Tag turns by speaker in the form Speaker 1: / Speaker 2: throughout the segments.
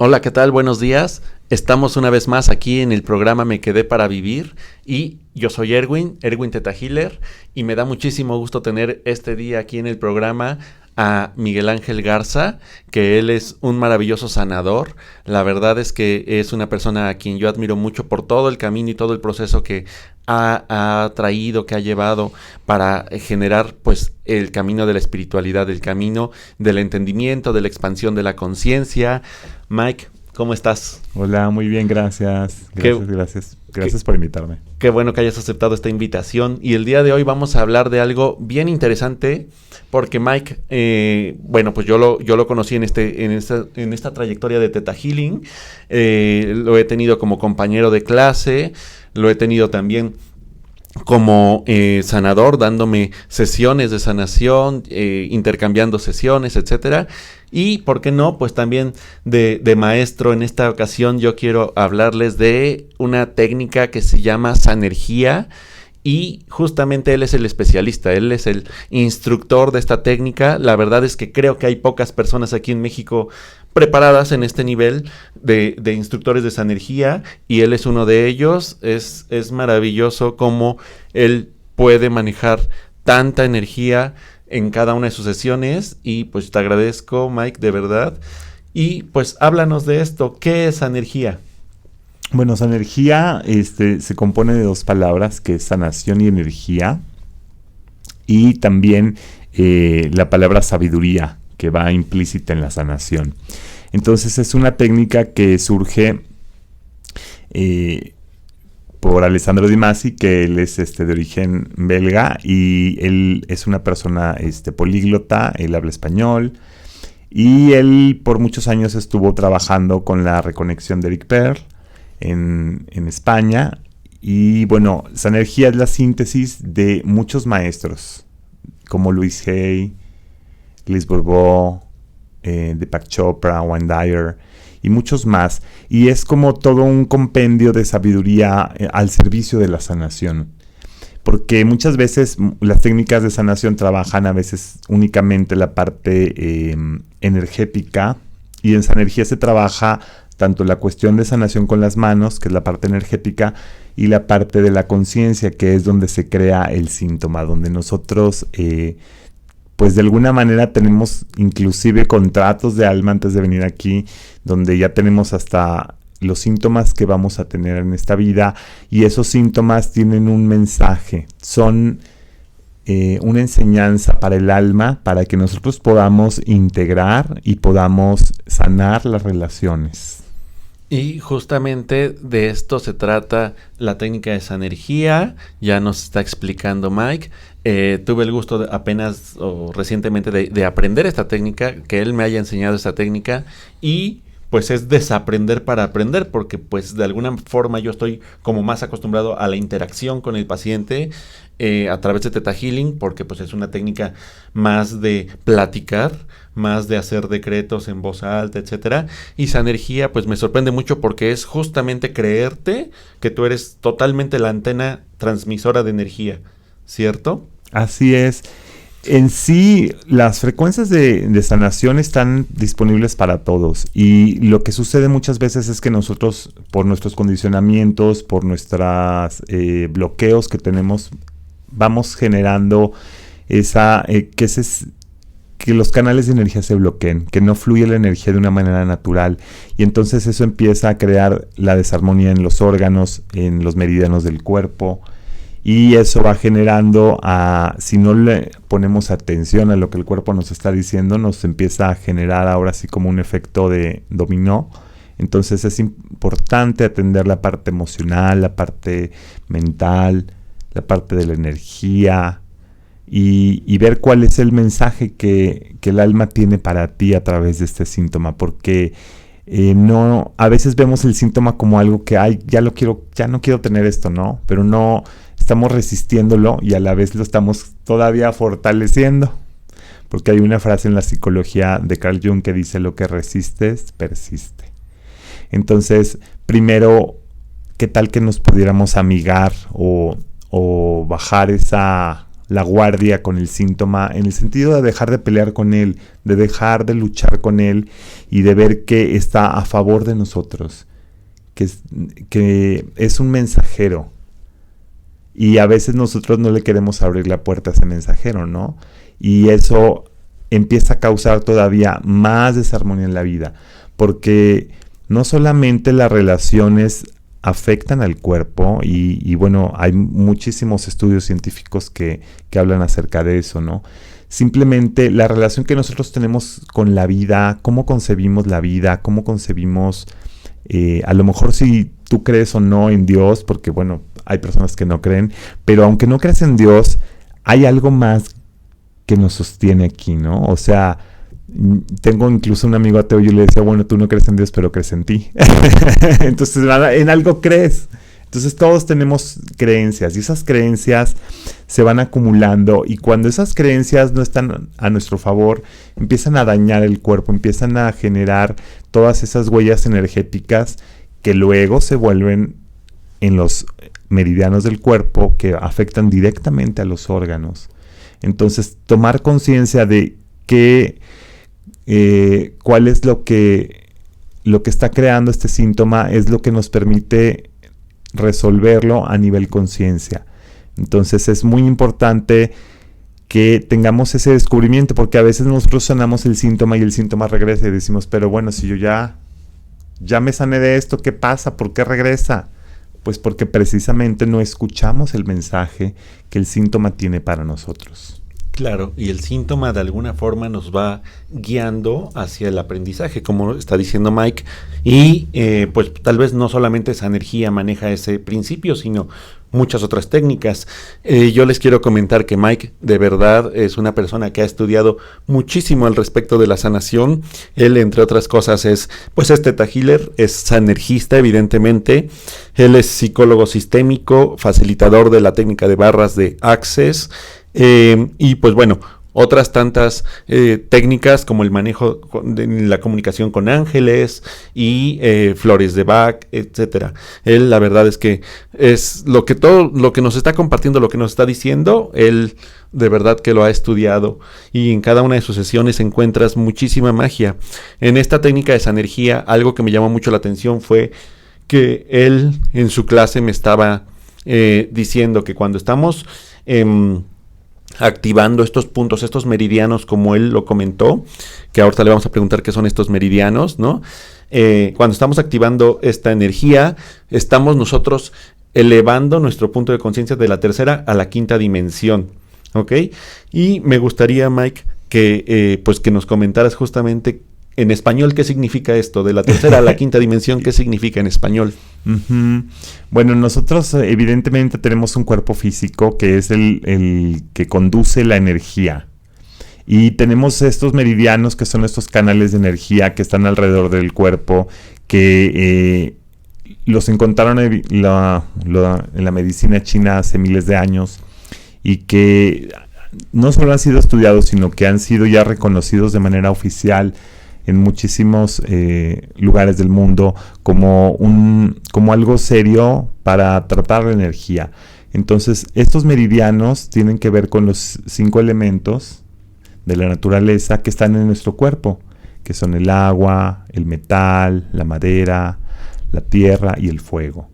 Speaker 1: Hola, ¿qué tal? Buenos días. Estamos una vez más aquí en el programa Me Quedé para Vivir y yo soy Erwin Teta Healer, y me da muchísimo gusto tener este día aquí en el programa a Miguel Ángel Garza, que él es un maravilloso sanador. La verdad es que es una persona a quien yo admiro mucho por todo el camino y todo el proceso que ha traído, que ha llevado para generar pues el camino de la espiritualidad, el camino del entendimiento, de la expansión de la conciencia. Mike, ¿cómo estás?
Speaker 2: Hola, muy bien, gracias. Gracias por invitarme.
Speaker 1: Qué bueno que hayas aceptado esta invitación. Y el día de hoy vamos a hablar de algo bien interesante, porque Mike, pues yo lo conocí en esta trayectoria de Theta Healing. Lo he tenido como compañero de clase, lo he tenido también como sanador, dándome sesiones de sanación, intercambiando sesiones, etcétera. Y, ¿por qué no? Pues también de maestro. En esta ocasión yo quiero hablarles de una técnica que se llama Sanergia, y justamente él es el especialista, él es el instructor de esta técnica. La verdad es que creo que hay pocas personas aquí en México preparadas en este nivel de instructores de Sanergia, y él es uno de ellos. Es maravilloso cómo él puede manejar tanta energía en cada una de sus sesiones, y pues te agradezco, Mike, de verdad. Y pues háblanos de esto. ¿Qué es Sanergia?
Speaker 2: Bueno, Sanergia se compone de dos palabras, que es sanación y energía, y también la palabra sabiduría, que va implícita en la sanación. Entonces es una técnica que surge por Alessandro Di Masi, que él es de origen belga, y él es una persona políglota. Él habla español, y él por muchos años estuvo trabajando con la reconexión de Eric Pearl en España. Y bueno, Sanergia es la síntesis de muchos maestros como Louise Hay, Liz Bourbeau, Deepak Chopra, Wayne Dyer y muchos más. Y es como todo un compendio de sabiduría al servicio de la sanación. Porque muchas veces las técnicas de sanación trabajan a veces únicamente la parte energética, y en Sanergia se trabaja tanto la cuestión de sanación con las manos, que es la parte energética, y la parte de la conciencia, que es donde se crea el síntoma, donde nosotros pues de alguna manera tenemos inclusive contratos de alma antes de venir aquí, donde ya tenemos hasta los síntomas que vamos a tener en esta vida, y esos síntomas tienen un mensaje, son una enseñanza para el alma, para que nosotros podamos integrar y podamos sanar las relaciones.
Speaker 1: Y justamente de esto se trata la técnica de Sanergia. Ya nos está explicando Mike. Tuve el gusto apenas o recientemente de aprender esta técnica, que él me haya enseñado esta técnica, y pues es desaprender para aprender, porque pues de alguna forma yo estoy como más acostumbrado a la interacción con el paciente a través de Theta Healing, porque pues es una técnica más de platicar, más de hacer decretos en voz alta, etcétera. Y Sanergia pues me sorprende mucho, porque es justamente creerte que tú eres totalmente la antena transmisora de energía, ¿cierto?
Speaker 2: Así es. En sí, las frecuencias de sanación están disponibles para todos, y lo que sucede muchas veces es que nosotros, por nuestros condicionamientos, por nuestros bloqueos que tenemos, vamos generando que los canales de energía se bloqueen, que no fluye la energía de una manera natural, y entonces eso empieza a crear la desarmonía en los órganos, en los meridianos del cuerpo. Y eso va generando, si no le ponemos atención a lo que el cuerpo nos está diciendo, nos empieza a generar ahora sí como un efecto de dominó. Entonces es importante atender la parte emocional, la parte mental, la parte de la energía, y ver cuál es el mensaje que el alma tiene para ti a través de este síntoma. Porque a veces vemos el síntoma como algo que ya no quiero tener esto, ¿no? Pero no, estamos resistiéndolo, y a la vez lo estamos todavía fortaleciendo. Porque hay una frase en la psicología de Carl Jung que dice: lo que resistes, persiste. Entonces, primero, ¿qué tal que nos pudiéramos amigar o bajar la guardia con el síntoma, en el sentido de dejar de pelear con él, de dejar de luchar con él y de ver que está a favor de nosotros, que es un mensajero. Y a veces nosotros no le queremos abrir la puerta a ese mensajero, ¿no? Y eso empieza a causar todavía más desarmonía en la vida, porque no solamente las relaciones afectan al cuerpo y bueno, hay muchísimos estudios científicos que hablan acerca de eso, ¿no? Simplemente la relación que nosotros tenemos con la vida, cómo concebimos la vida, cómo concebimos, a lo mejor si tú crees o no en Dios, porque bueno, hay personas que no creen, pero aunque no creas en Dios, hay algo más que nos sostiene aquí, ¿no? O sea, tengo incluso un amigo ateo y yo le decía, bueno, tú no crees en Dios, pero crees en ti. Entonces, en algo crees. Entonces, todos tenemos creencias y esas creencias se van acumulando y cuando esas creencias no están a nuestro favor, empiezan a dañar el cuerpo, empiezan a generar todas esas huellas energéticas que luego se vuelven en los meridianos del cuerpo que afectan directamente a los órganos. Entonces, tomar conciencia de cuál es lo que está creando este síntoma es lo que nos permite resolverlo a nivel conciencia. Entonces, es muy importante que tengamos ese descubrimiento, porque a veces nosotros sanamos el síntoma y el síntoma regresa y decimos, pero bueno, si yo ya me sané de esto, ¿qué pasa? ¿Por qué regresa? Pues porque precisamente no escuchamos el mensaje que el síntoma tiene para nosotros.
Speaker 1: Claro, y el síntoma de alguna forma nos va guiando hacia el aprendizaje, como está diciendo Mike, y pues tal vez no solamente esa energía maneja ese principio, sino muchas otras técnicas. Yo les quiero comentar que Mike de verdad es una persona que ha estudiado muchísimo al respecto de la sanación. Él, entre otras cosas, es Theta Healer, es sanergista, evidentemente. Él es psicólogo sistémico, facilitador de la técnica de barras de Access, y pues bueno, otras tantas técnicas como el manejo de la comunicación con ángeles y flores de Bach, etcétera. Él, la verdad es que es todo lo que nos está compartiendo, lo que nos está diciendo, él de verdad que lo ha estudiado y en cada una de sus sesiones encuentras muchísima magia. En esta técnica de sanergía, algo que me llamó mucho la atención fue que él en su clase me estaba diciendo que cuando estamos activando estos puntos, estos meridianos, como él lo comentó, que ahorita le vamos a preguntar qué son estos meridianos, ¿no? Cuando estamos activando esta energía, estamos nosotros elevando nuestro punto de conciencia de la tercera a la quinta dimensión, ¿ok? Y me gustaría, Mike, que nos comentaras justamente en español qué significa esto, de la tercera a la quinta dimensión, qué significa en español.
Speaker 2: Uh-huh. Bueno, nosotros evidentemente tenemos un cuerpo físico que es el que conduce la energía. Y tenemos estos meridianos que son estos canales de energía que están alrededor del cuerpo, que los encontraron en la medicina china hace miles de años y que no solo han sido estudiados, sino que han sido ya reconocidos de manera oficial en muchísimos lugares del mundo como algo serio para tratar la energía. Entonces, estos meridianos tienen que ver con los 5 elementos de la naturaleza que están en nuestro cuerpo, que son el agua, el metal, la madera, la tierra y el fuego.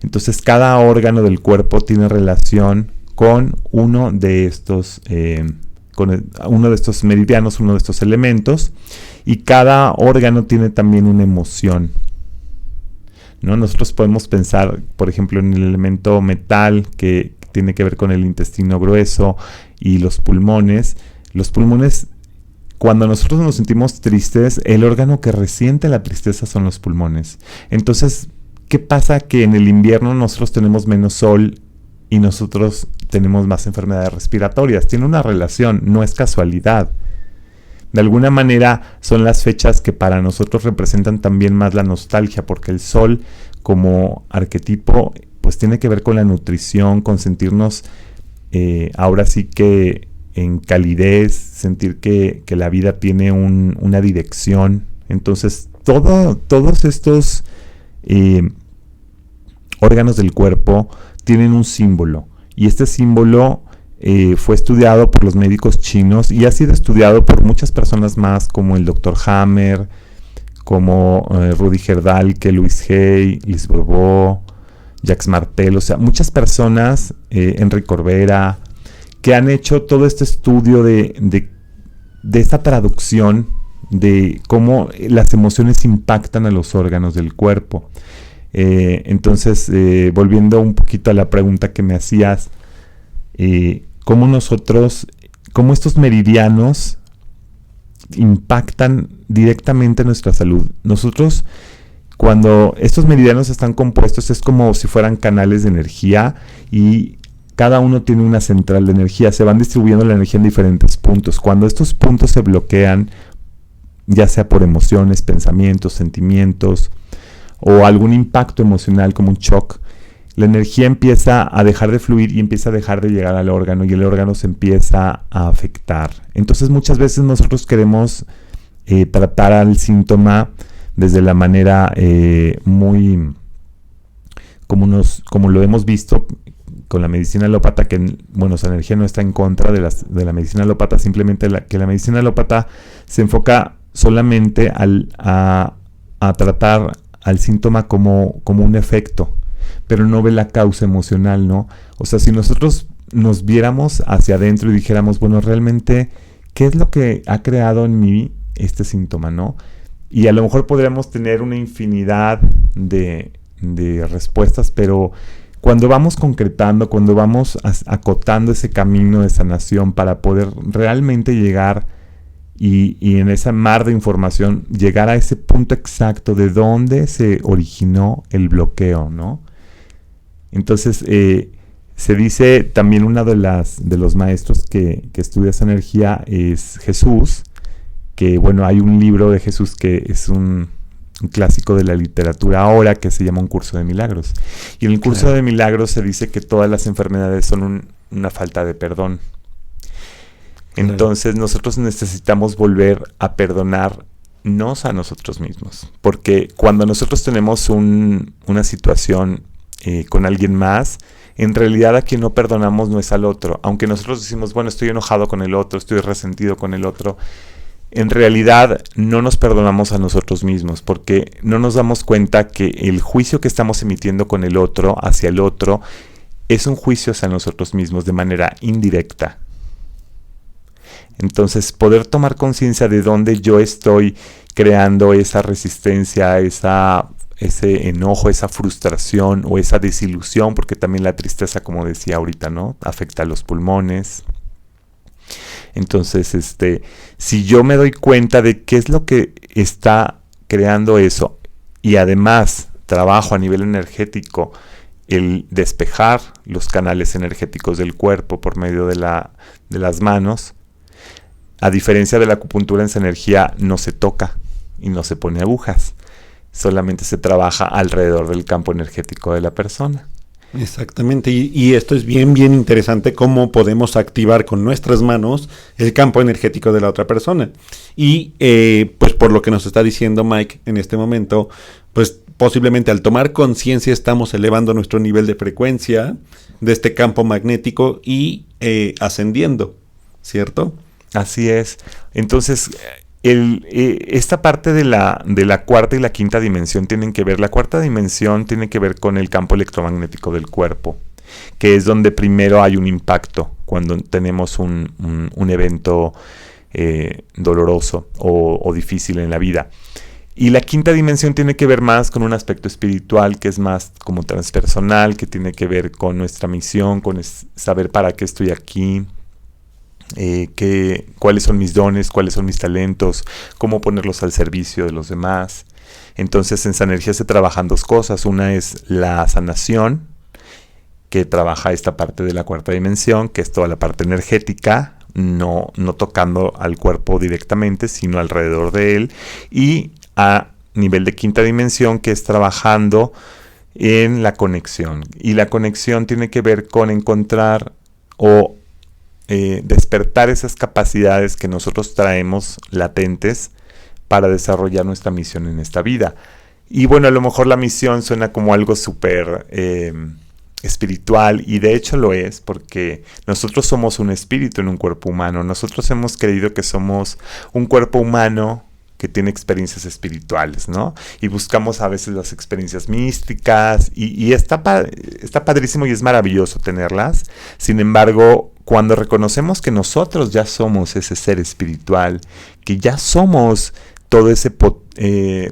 Speaker 2: Entonces, cada órgano del cuerpo tiene relación con uno de estos meridianos, uno de estos elementos, y cada órgano tiene también una emoción, ¿no? Nosotros podemos pensar, por ejemplo, en el elemento metal, que tiene que ver con el intestino grueso y los pulmones. Los pulmones, cuando nosotros nos sentimos tristes, el órgano que resiente la tristeza son los pulmones. Entonces, ¿qué pasa? Que en el invierno nosotros tenemos menos sol y nosotros tenemos más enfermedades respiratorias. Tiene una relación, no es casualidad. De alguna manera son las fechas que para nosotros representan también más la nostalgia, porque el sol como arquetipo pues tiene que ver con la nutrición, con sentirnos ahora sí que en calidez, sentir que la vida tiene una dirección. Entonces todos estos órganos del cuerpo tienen un símbolo, y este símbolo fue estudiado por los médicos chinos y ha sido estudiado por muchas personas más, como el Dr. Hammer, como Rüdiger Dahlke, Louis Hay, Lise Bourbeau, Jacques Martel, o sea, muchas personas, Enrique Corbera, que han hecho todo este estudio de esta traducción de cómo las emociones impactan a los órganos del cuerpo. Entonces, volviendo un poquito a la pregunta que me hacías, cómo estos meridianos impactan directamente nuestra salud. Nosotros, cuando estos meridianos están compuestos, es como si fueran canales de energía y cada uno tiene una central de energía. Se van distribuyendo la energía en diferentes puntos. Cuando estos puntos se bloquean, ya sea por emociones, pensamientos, sentimientos o algún impacto emocional como un shock, la energía empieza a dejar de fluir y empieza a dejar de llegar al órgano y el órgano se empieza a afectar. Entonces muchas veces nosotros queremos tratar al síntoma desde la manera muy como lo hemos visto con la medicina alópata, que bueno, su energía no está en contra de la medicina alópata, simplemente que la medicina alópata se enfoca solamente a tratar al síntoma como un efecto, pero no ve la causa emocional, ¿no? O sea, si nosotros nos viéramos hacia adentro y dijéramos, bueno, realmente, ¿qué es lo que ha creado en mí este síntoma, no? Y a lo mejor podríamos tener una infinidad de respuestas, pero cuando vamos concretando, cuando vamos acotando ese camino de sanación para poder realmente llegar y en ese mar de información, llegar a ese punto exacto de dónde se originó el bloqueo, ¿no? Entonces, se dice también uno de los maestros que estudia esa energía es Jesús, que bueno, hay un libro de Jesús que es un clásico de la literatura ahora que se llama Un Curso de Milagros. Y en el Curso de Milagros se dice que todas las enfermedades son una falta de perdón. Entonces nosotros necesitamos volver a perdonarnos a nosotros mismos. Porque cuando nosotros tenemos una situación con alguien más, en realidad a quien no perdonamos no es al otro. Aunque nosotros decimos, bueno, estoy enojado con el otro, estoy resentido con el otro, en realidad no nos perdonamos a nosotros mismos, porque no nos damos cuenta que el juicio que estamos emitiendo con el otro, hacia el otro, es un juicio hacia nosotros mismos de manera indirecta. Entonces, poder tomar conciencia de dónde yo estoy creando esa resistencia, ese enojo, esa frustración o esa desilusión, porque también la tristeza, como decía ahorita, ¿no?, afecta a los pulmones. Entonces, si yo me doy cuenta de qué es lo que está creando eso, y además trabajo a nivel energético el despejar los canales energéticos del cuerpo por medio de las manos, a diferencia de la acupuntura, en esa energía no se toca y no se pone agujas, solamente se trabaja alrededor del campo energético de la persona.
Speaker 1: Exactamente, y esto es bien interesante, cómo podemos activar con nuestras manos el campo energético de la otra persona. Y pues por lo que nos está diciendo Mike en este momento, pues posiblemente al tomar conciencia estamos elevando nuestro nivel de frecuencia de este campo magnético y ascendiendo, ¿cierto?
Speaker 2: Así es. Entonces, esta parte de la cuarta y la quinta dimensión tienen que ver. La cuarta dimensión tiene que ver con el campo electromagnético del cuerpo, que es donde primero hay un impacto cuando tenemos un evento doloroso o difícil en la vida. Y la quinta dimensión tiene que ver más con un aspecto espiritual, que es más como transpersonal, que tiene que ver con nuestra misión, con saber para qué estoy aquí, cuáles son mis dones, cuáles son mis talentos, cómo ponerlos al servicio de los demás. Entonces, en esa energía se trabajan dos cosas. Una es la sanación, que trabaja esta parte de la cuarta dimensión, que es toda la parte energética, no tocando al cuerpo directamente, sino alrededor de él. Y a nivel de quinta dimensión, que es trabajando en la conexión. Y la conexión tiene que ver con encontrar o despertar esas capacidades que nosotros traemos latentes para desarrollar nuestra misión en esta vida. Y bueno, a lo mejor la misión suena como algo súper espiritual, y de hecho lo es, porque nosotros somos un espíritu en un cuerpo humano. Nosotros hemos creído que somos un cuerpo humano que tiene experiencias espirituales, ¿no? Y buscamos a veces las experiencias místicas, y está padrísimo y es maravilloso tenerlas. Sin embargo, cuando reconocemos que nosotros ya somos ese ser espiritual, que ya somos todo ese,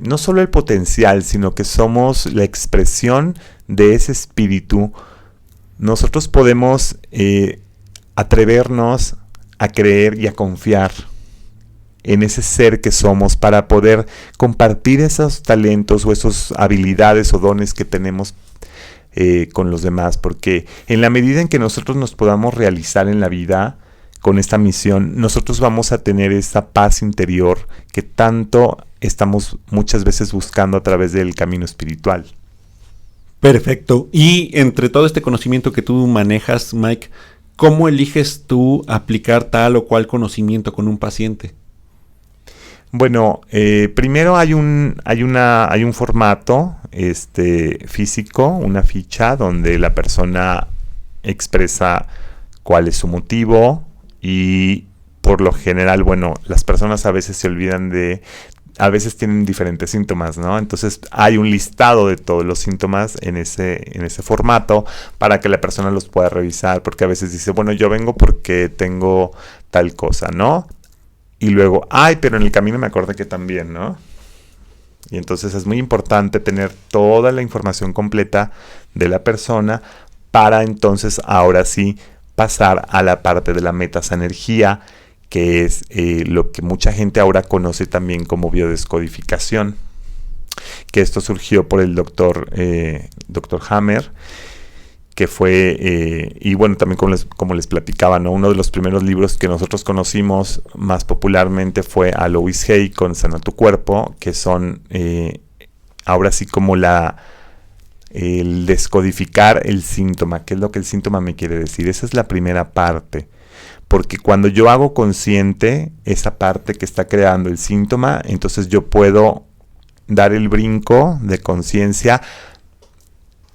Speaker 2: no solo el potencial, sino que somos la expresión de ese espíritu, nosotros podemos atrevernos a creer y a confiar en ese ser que somos para poder compartir esos talentos o esas habilidades o dones que tenemos con los demás, porque en la medida en que nosotros nos podamos realizar en la vida con esta misión, nosotros vamos a tener esa paz interior que tanto estamos muchas veces buscando a través del camino espiritual.
Speaker 1: Perfecto. Y entre todo este conocimiento que tú manejas, Mike, ¿cómo eliges tú aplicar tal o cual conocimiento con un paciente?
Speaker 2: Bueno, primero hay un formato físico, una ficha donde la persona expresa cuál es su motivo, y por lo general, bueno, las personas a veces se olvidan a veces tienen diferentes síntomas, ¿no? Entonces hay un listado de todos los síntomas en ese formato para que la persona los pueda revisar, porque a veces dice, bueno, yo vengo porque tengo tal cosa, ¿no? Y luego, pero en el camino me acordé que también, ¿no? Y entonces es muy importante tener toda la información completa de la persona para entonces ahora sí pasar a la parte de la metasanergía, que es lo que mucha gente ahora conoce también como biodescodificación, que esto surgió por el doctor Hammer, que fue, y bueno, también como les platicaba, ¿no? Uno de los primeros libros que nosotros conocimos más popularmente fue a Louise Hay con Sana tu Cuerpo, que son ahora sí como el descodificar el síntoma, qué es lo que el síntoma me quiere decir. Esa es la primera parte, porque cuando yo hago consciente esa parte que está creando el síntoma, entonces yo puedo dar el brinco de conciencia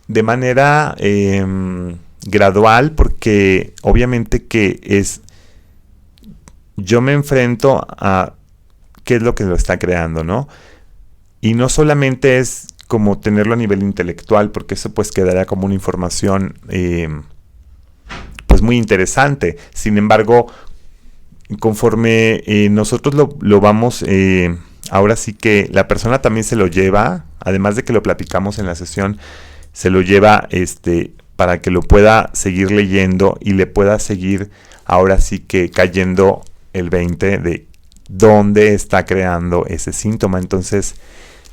Speaker 2: de manera gradual, porque obviamente yo me enfrento a qué es lo que lo está creando, ¿no? Y no solamente es como tenerlo a nivel intelectual, porque eso pues quedaría como una información pues muy interesante. Sin embargo, conforme nosotros lo vamos, ahora sí que la persona también se lo lleva, además de que lo platicamos en la sesión, se lo lleva para que lo pueda seguir leyendo y le pueda seguir ahora sí que cayendo el 20 de dónde está creando ese síntoma. Entonces,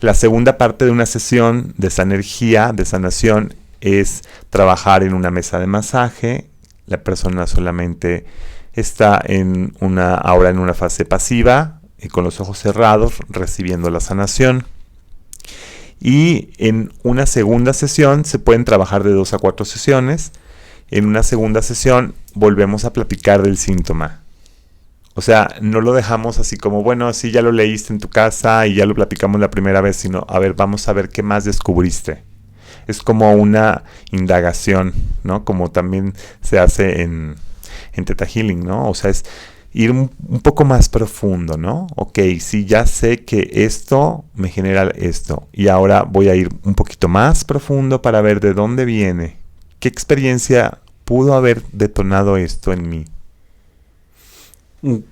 Speaker 2: la segunda parte de una sesión de esa energía, de sanación, es trabajar en una mesa de masaje. La persona solamente está ahora en una fase pasiva, con los ojos cerrados, recibiendo la sanación. Y en una segunda sesión se pueden trabajar de 2 a 4 sesiones. En una segunda sesión volvemos a platicar del síntoma. O sea, no lo dejamos así como, bueno, así ya lo leíste en tu casa y ya lo platicamos la primera vez, sino, a ver, vamos a ver qué más descubriste. Es como una indagación, ¿no? Como también se hace en Theta Healing, ¿no? O sea, es ir un poco más profundo, ¿no? Ok, sí, ya sé que esto me genera esto, y ahora voy a ir un poquito más profundo para ver de dónde viene, qué experiencia pudo haber detonado esto en mí.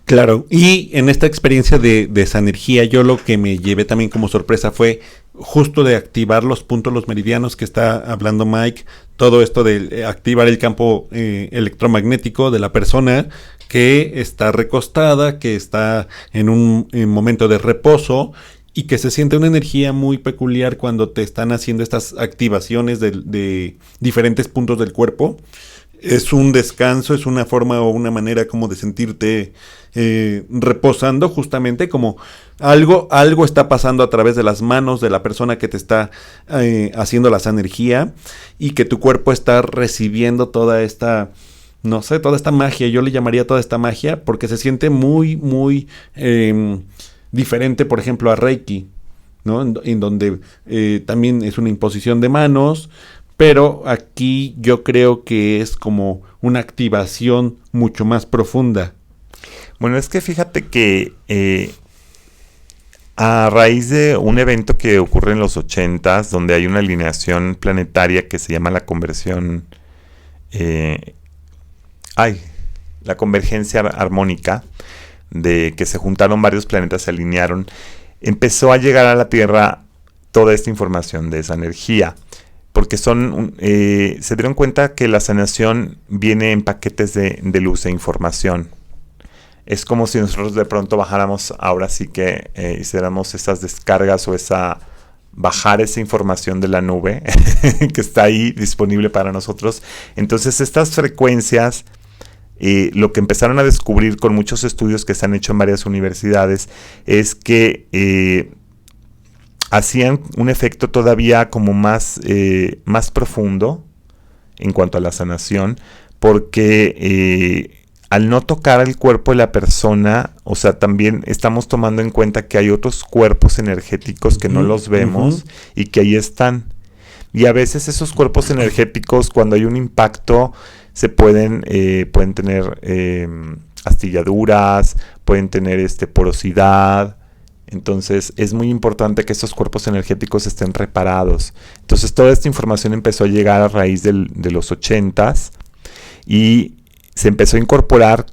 Speaker 1: Claro, y en esta experiencia de esa energía, yo lo que me llevé también como sorpresa fue justo de activar los puntos, los meridianos que está hablando Mike, todo esto de activar el campo electromagnético de la persona que está recostada, que está en un momento de reposo, y que se siente una energía muy peculiar cuando te están haciendo estas activaciones de diferentes puntos del cuerpo. Es un descanso, es una forma o una manera como de sentirte reposando, justamente como algo está pasando a través de las manos de la persona que te está haciendo la energía, y que tu cuerpo está recibiendo toda esta, no sé, toda esta magia. Yo le llamaría toda esta magia porque se siente muy, muy diferente, por ejemplo, a Reiki, ¿no? En donde también es una imposición de manos, pero aquí yo creo que es como una activación mucho más profunda.
Speaker 2: Bueno, es que fíjate que a raíz de un evento que ocurre en los 80s, donde hay una alineación planetaria que se llama la conversión, la convergencia armónica, de que se juntaron varios planetas, se alinearon, empezó a llegar a la Tierra toda esta información de esa energía, porque se dieron cuenta que la sanación viene en paquetes de luz e información. Es como si nosotros de pronto bajáramos, ahora sí que hiciéramos esas descargas o bajar esa información de la nube que está ahí disponible para nosotros. Entonces estas frecuencias, lo que empezaron a descubrir con muchos estudios que se han hecho en varias universidades, es que hacían un efecto todavía como más profundo en cuanto a la sanación, porque al no tocar el cuerpo de la persona, o sea, también estamos tomando en cuenta que hay otros cuerpos energéticos que no los vemos y que ahí están. Y a veces esos cuerpos energéticos, cuando hay un impacto, se pueden tener astilladuras, pueden tener porosidad. Entonces es muy importante que estos cuerpos energéticos estén reparados. Entonces toda esta información empezó a llegar a raíz de los 80s y se empezó a incorporar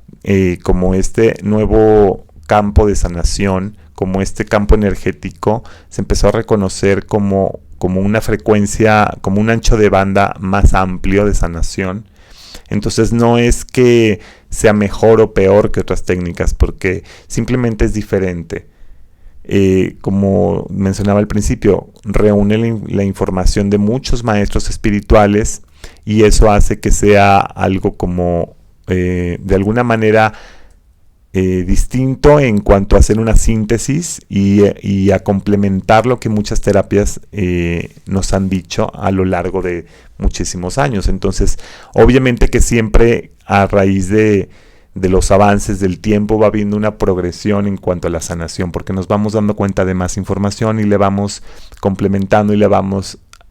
Speaker 2: como este nuevo campo de sanación, como este campo energético, se empezó a reconocer como una frecuencia, como un ancho de banda más amplio de sanación. Entonces no es que sea mejor o peor que otras técnicas, porque simplemente es diferente. Como mencionaba al principio, reúne la información de muchos maestros espirituales y eso hace que sea algo como de alguna manera distinto en cuanto a hacer una síntesis y a complementar lo que muchas terapias nos han dicho a lo largo de muchísimos años. Entonces, obviamente que siempre a raíz de los avances del tiempo va habiendo una progresión en cuanto a la sanación, porque nos vamos dando cuenta de más información y le vamos complementando y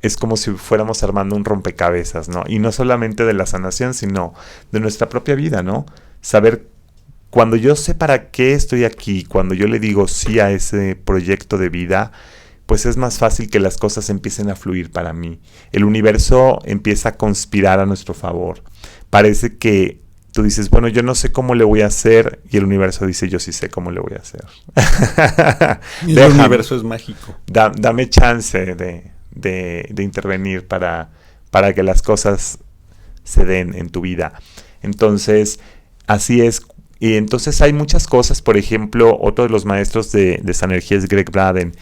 Speaker 2: es como si fuéramos armando un rompecabezas, ¿no? Y no solamente de la sanación, sino de nuestra propia vida, ¿no? Saber, cuando yo sé para qué estoy aquí, cuando yo le digo sí a ese proyecto de vida, pues es más fácil que las cosas empiecen a fluir para mí. El universo empieza a conspirar a nuestro favor. Parece que tú dices, bueno, yo no sé cómo le voy a hacer, y el universo dice, yo sí sé cómo le voy a hacer.
Speaker 1: El universo es mágico.
Speaker 2: Dame chance de intervenir para que las cosas se den en tu vida. Entonces, así es. Y entonces hay muchas cosas. Por ejemplo, otro de los maestros de esa energía es Gregg Braden.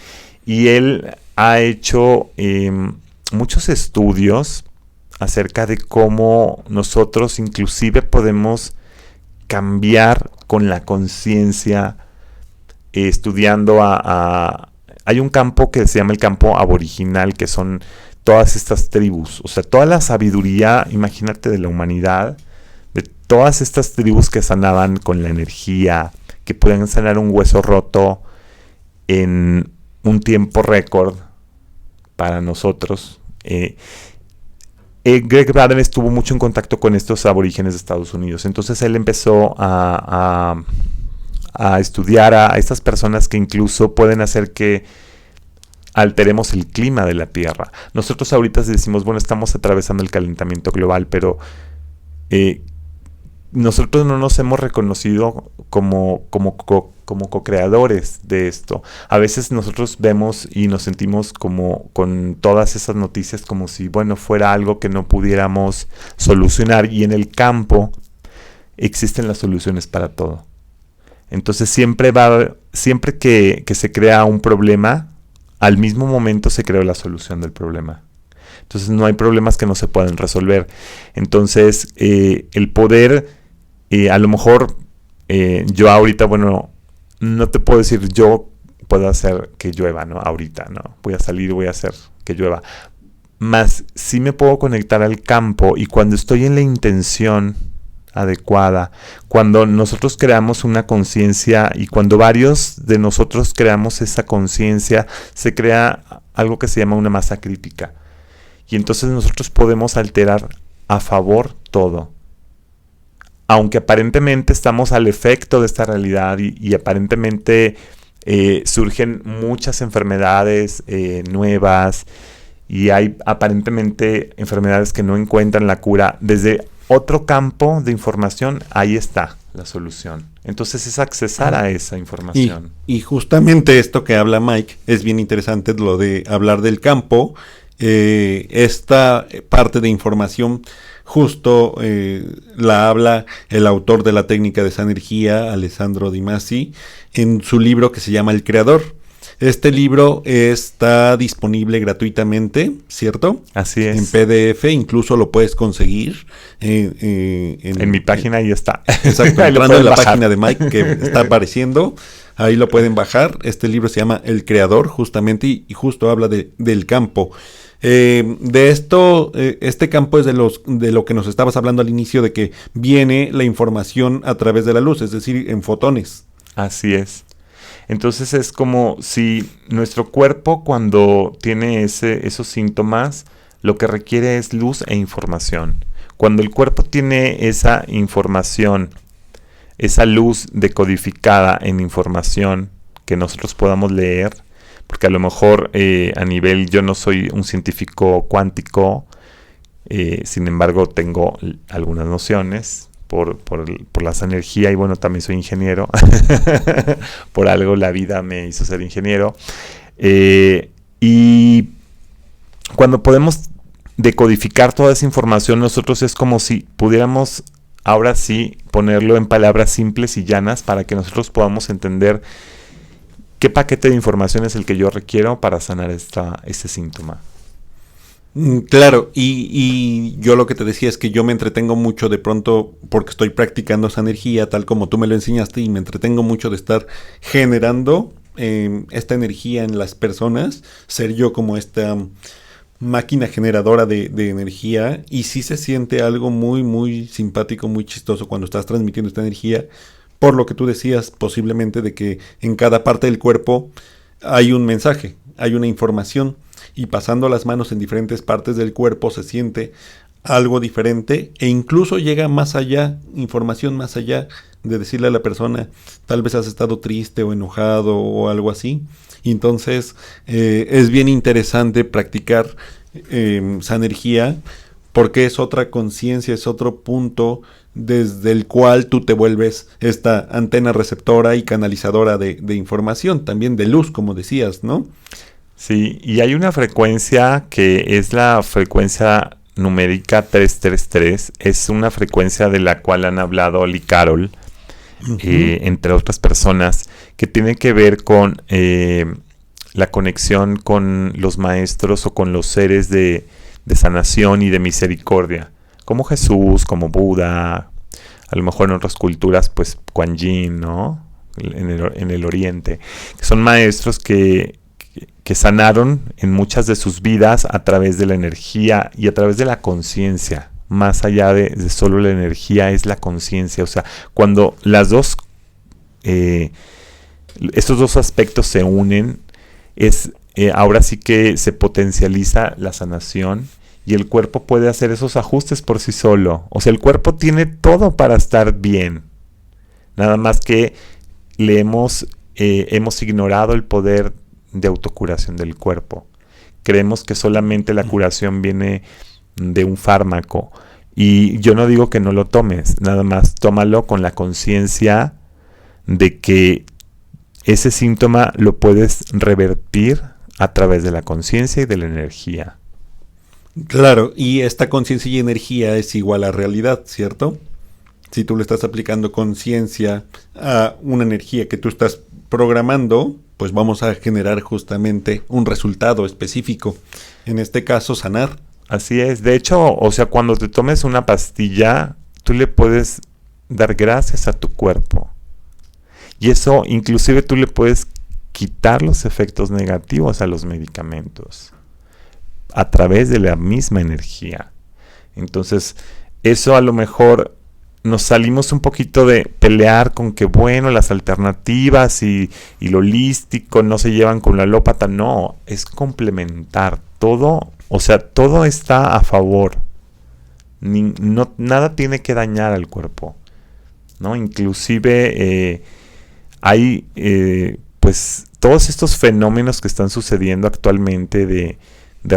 Speaker 2: Y él ha hecho muchos estudios acerca de cómo nosotros inclusive podemos cambiar con la conciencia, estudiando hay un campo que se llama el campo aboriginal, que son todas estas tribus, o sea, toda la sabiduría, imagínate, de la humanidad, de todas estas tribus que sanaban con la energía, que podían sanar un hueso roto en un tiempo récord para nosotros. Gregg Braden estuvo mucho en contacto con estos aborígenes de Estados Unidos, entonces él empezó a estudiar a estas personas que incluso pueden hacer que alteremos el clima de la Tierra. Nosotros ahorita decimos, bueno, estamos atravesando el calentamiento global, pero nosotros no nos hemos reconocido como co-creadores de esto. A veces nosotros vemos y nos sentimos como con todas esas noticias como si, bueno, fuera algo que no pudiéramos solucionar, y en el campo existen las soluciones para todo. Entonces siempre que se crea un problema, al mismo momento se creó la solución del problema. Entonces no hay problemas que no se puedan resolver. Entonces el poder, a lo mejor yo ahorita, bueno, no te puedo decir yo puedo hacer que llueva, ¿no? Ahorita, ¿no? Voy a salir y voy a hacer que llueva. Más sí me puedo conectar al campo, y cuando estoy en la intención adecuada, cuando nosotros creamos una conciencia y cuando varios de nosotros creamos esa conciencia, se crea algo que se llama una masa crítica. Y entonces nosotros podemos alterar a favor todo. Aunque aparentemente estamos al efecto de esta realidad y aparentemente surgen muchas enfermedades nuevas y hay aparentemente enfermedades que no encuentran la cura, desde otro campo de información, ahí está la solución. Entonces es accesar a esa información.
Speaker 1: Y justamente esto que habla Mike es bien interesante, lo de hablar del campo. Esta parte de información justo la habla el autor de la técnica de Sanergia, Alessandro Di Masi, en su libro que se llama El Creador. Este libro está disponible gratuitamente, ¿cierto?
Speaker 2: Así es.
Speaker 1: En PDF, incluso lo puedes conseguir.
Speaker 2: En mi página ahí está.
Speaker 1: Exacto, entrando en la página de Mike que está apareciendo, ahí lo pueden bajar. Este libro se llama El Creador, justamente, y justo habla del campo. De esto, este campo es de lo que nos estabas hablando al inicio, de que viene la información a través de la luz, es decir, en fotones.
Speaker 2: Así es. Entonces es como si nuestro cuerpo, cuando tiene esos síntomas, lo que requiere es luz e información. Cuando el cuerpo tiene esa información, esa luz decodificada en información que nosotros podamos leer, porque a lo mejor a nivel, yo no soy un científico cuántico, sin embargo tengo algunas nociones por la energía, y bueno, también soy ingeniero. Por algo la vida me hizo ser ingeniero. Y cuando podemos decodificar toda esa información, nosotros es como si pudiéramos ahora sí ponerlo en palabras simples y llanas para que nosotros podamos entender qué paquete de información es el que yo requiero para sanar este síntoma.
Speaker 1: Claro, y yo lo que te decía es que yo me entretengo mucho de pronto porque estoy practicando esa energía tal como tú me lo enseñaste, y me entretengo mucho de estar generando esta energía en las personas, ser yo como esta máquina generadora de energía, y sí se siente algo muy muy simpático, muy chistoso cuando estás transmitiendo esta energía, por lo que tú decías posiblemente de que en cada parte del cuerpo hay un mensaje, hay una información, y pasando las manos en diferentes partes del cuerpo se siente algo diferente, e incluso llega más allá, información más allá de decirle a la persona, tal vez has estado triste o enojado o algo así. Y entonces es bien interesante practicar Sanergia, porque es otra conciencia, es otro punto desde el cual tú te vuelves esta antena receptora y canalizadora de información, también de luz, como decías, ¿no?
Speaker 2: Sí, y hay una frecuencia que es la frecuencia numérica 333, es una frecuencia de la cual han hablado Lee Carroll, entre otras personas, que tiene que ver con la conexión con los maestros o con los seres de sanación y de misericordia, como Jesús, como Buda, a lo mejor en otras culturas, pues Kuan Yin, ¿no? En el Oriente, que son maestros que sanaron en muchas de sus vidas a través de la energía y a través de la conciencia. Más allá de solo la energía, es la conciencia. O sea, cuando las dos, estos dos aspectos se unen, ahora sí que se potencializa la sanación y el cuerpo puede hacer esos ajustes por sí solo. O sea, el cuerpo tiene todo para estar bien. Nada más que hemos ignorado el poder de autocuración del cuerpo. Creemos que solamente la curación viene de un fármaco, y yo no digo que no lo tomes, nada más tómalo con la conciencia de que ese síntoma lo puedes revertir a través de la conciencia y de la energía.
Speaker 1: Claro, y esta conciencia y energía es igual a realidad, ¿cierto? Si tú le estás aplicando conciencia a una energía que tú estás programando, pues vamos a generar justamente un resultado específico. En este caso, sanar.
Speaker 2: Así es. De hecho, o sea, cuando te tomes una pastilla, tú le puedes dar gracias a tu cuerpo. Y eso, inclusive tú le puedes quitar los efectos negativos a los medicamentos a través de la misma energía. Entonces, eso a lo mejor nos salimos un poquito de pelear con que, bueno, las alternativas y lo holístico no se llevan con la alópata. No, es complementar todo, o sea, todo está a favor. Nada tiene que dañar al cuerpo, ¿no? Inclusive hay pues todos estos fenómenos que están sucediendo actualmente de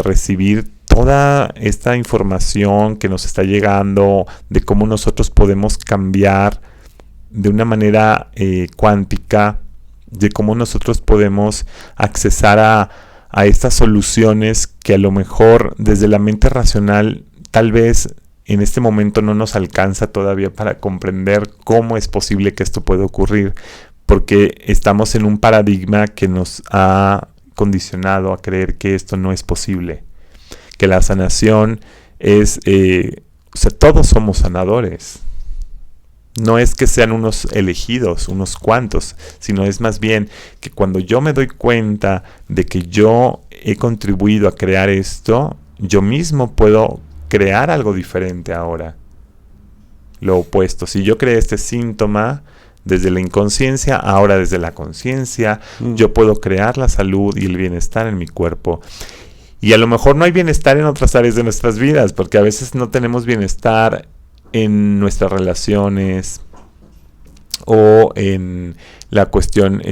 Speaker 2: recibir toda esta información que nos está llegando, de cómo nosotros podemos cambiar de una manera cuántica, de cómo nosotros podemos accesar a estas soluciones que a lo mejor desde la mente racional tal vez en este momento no nos alcanza todavía para comprender cómo es posible que esto pueda ocurrir, porque estamos en un paradigma que nos ha condicionado a creer que esto no es posible, que la sanación es, o sea, todos somos sanadores. No es que sean unos elegidos, unos cuantos, sino es más bien que cuando yo me doy cuenta de que yo he contribuido a crear esto, yo mismo puedo crear algo diferente ahora. Lo opuesto, si yo creé este síntoma desde la inconsciencia, ahora desde la conciencia, yo puedo crear la salud y el bienestar en mi cuerpo. Y a lo mejor no hay bienestar en otras áreas de nuestras vidas, porque a veces no tenemos bienestar en nuestras relaciones o en la cuestión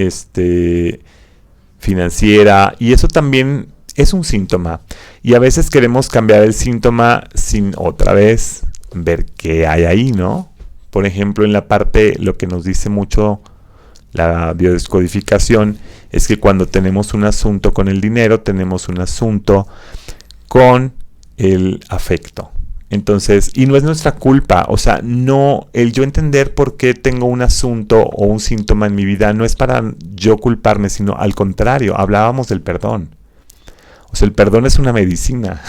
Speaker 2: financiera, y eso también es un síntoma. Y a veces queremos cambiar el síntoma sin otra vez ver qué hay ahí, ¿no? Por ejemplo, en la parte, lo que nos dice mucho la biodescodificación es que cuando tenemos un asunto con el dinero, tenemos un asunto con el afecto. Entonces, y no es nuestra culpa, o sea, no, el yo entender por qué tengo un asunto o un síntoma en mi vida no es para yo culparme, sino al contrario, hablábamos del perdón. O sea, el perdón es una medicina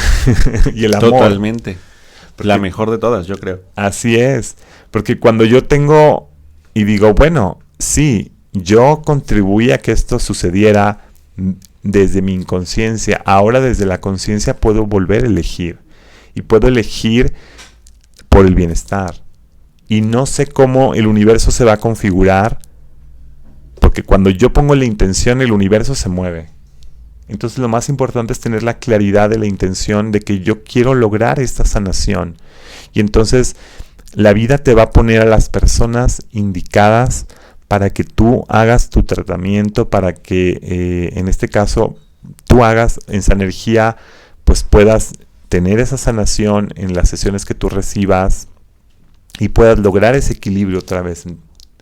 Speaker 2: y el amor.
Speaker 1: Totalmente. Porque la mejor de todas, yo creo.
Speaker 2: Así es, porque cuando yo tengo y digo, bueno, sí, yo contribuí a que esto sucediera desde mi inconsciencia, ahora desde la conciencia puedo volver a elegir. Y puedo elegir por el bienestar. Y no sé cómo el universo se va a configurar, porque cuando yo pongo la intención, el universo se mueve. Entonces lo más importante es tener la claridad de la intención de que yo quiero lograr esta sanación. Y entonces la vida te va a poner a las personas indicadas para que tú hagas tu tratamiento, para que en este caso tú hagas en esa energía, pues puedas tener esa sanación en las sesiones que tú recibas y puedas lograr ese equilibrio otra vez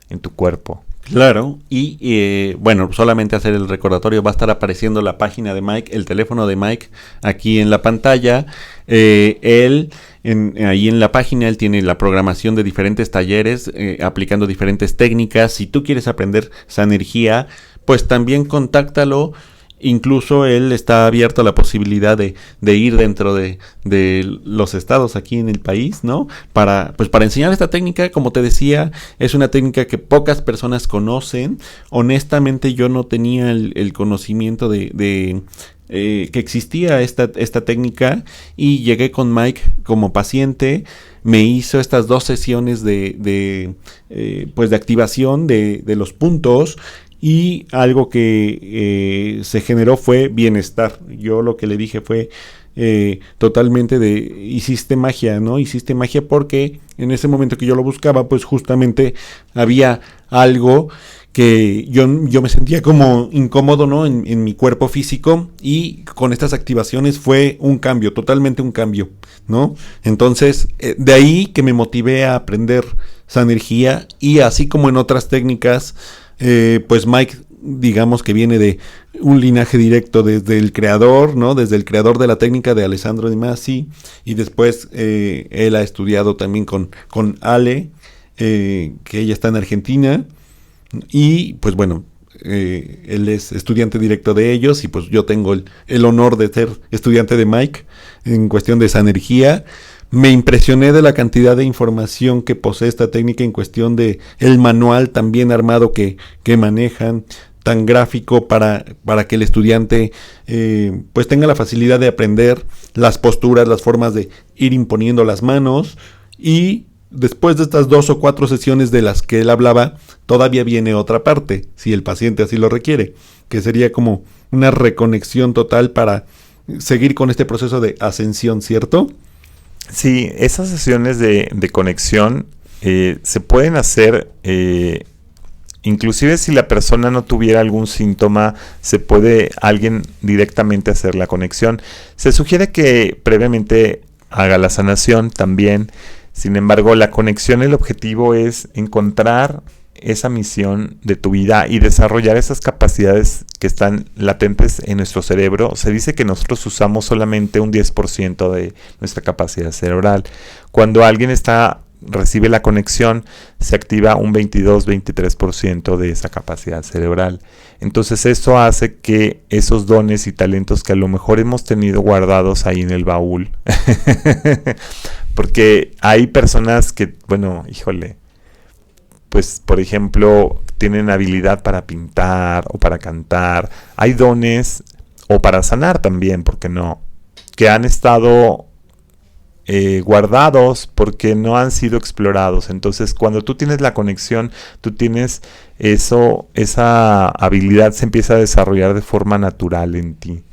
Speaker 2: en tu cuerpo.
Speaker 1: Claro, y bueno, solamente hacer el recordatorio, va a estar apareciendo la página de Mike, el teléfono de Mike aquí en la pantalla. Ahí en la página él tiene la programación de diferentes talleres, aplicando diferentes técnicas. Si tú quieres aprender esa energía, pues también contáctalo. Incluso él está abierto a la posibilidad de ir dentro de los estados aquí en el país, ¿no? Para enseñar esta técnica, como te decía, es una técnica que pocas personas conocen. Honestamente, yo no tenía el conocimiento de que existía esta técnica, y llegué con Mike como paciente. Me hizo estas 2 sesiones de activación de los puntos. Y algo que se generó fue bienestar. Yo lo que le dije fue totalmente hiciste magia, ¿no? Hiciste magia, porque en ese momento que yo lo buscaba, pues justamente había algo que yo me sentía como incómodo, ¿no? En mi cuerpo físico, y con estas activaciones fue un cambio, totalmente un cambio, ¿no? Entonces, de ahí que me motivé a aprender esa energía, y así como en otras técnicas, pues Mike, digamos que viene de un linaje directo desde el creador, ¿no? Desde el creador de la técnica, de Alessandro Di Masi, y después él ha estudiado también con Ale, que ella está en Argentina, y pues bueno, él es estudiante directo de ellos, y pues yo tengo el honor de ser estudiante de Mike en cuestión de esa energía. Me impresioné de la cantidad de información que posee esta técnica en cuestión de el manual tan bien armado que manejan, tan gráfico para que el estudiante pues tenga la facilidad de aprender las posturas, las formas de ir imponiendo las manos. Y después de estas 2 o 4 sesiones de las que él hablaba, todavía viene otra parte, si el paciente así lo requiere, que sería como una reconexión total para seguir con este proceso de ascensión, ¿cierto?
Speaker 2: Sí, esas sesiones de conexión se pueden hacer, inclusive si la persona no tuviera algún síntoma, se puede alguien directamente hacer la conexión. Se sugiere que previamente haga la sanación también. Sin embargo, la conexión, el objetivo es encontrar esa misión de tu vida y desarrollar esas capacidades que están latentes en nuestro cerebro. Se dice que nosotros usamos solamente un 10% de nuestra capacidad cerebral. Cuando alguien recibe la conexión, se activa un 22-23% de esa capacidad cerebral. Entonces esto hace que esos dones y talentos que a lo mejor hemos tenido guardados ahí en el baúl, porque hay personas que, bueno, híjole, pues por ejemplo tienen habilidad para pintar o para cantar, hay dones, o para sanar también, ¿por qué no?, que han estado guardados porque no han sido explorados. Entonces cuando tú tienes la conexión, tú tienes esa habilidad se empieza a desarrollar de forma natural en ti.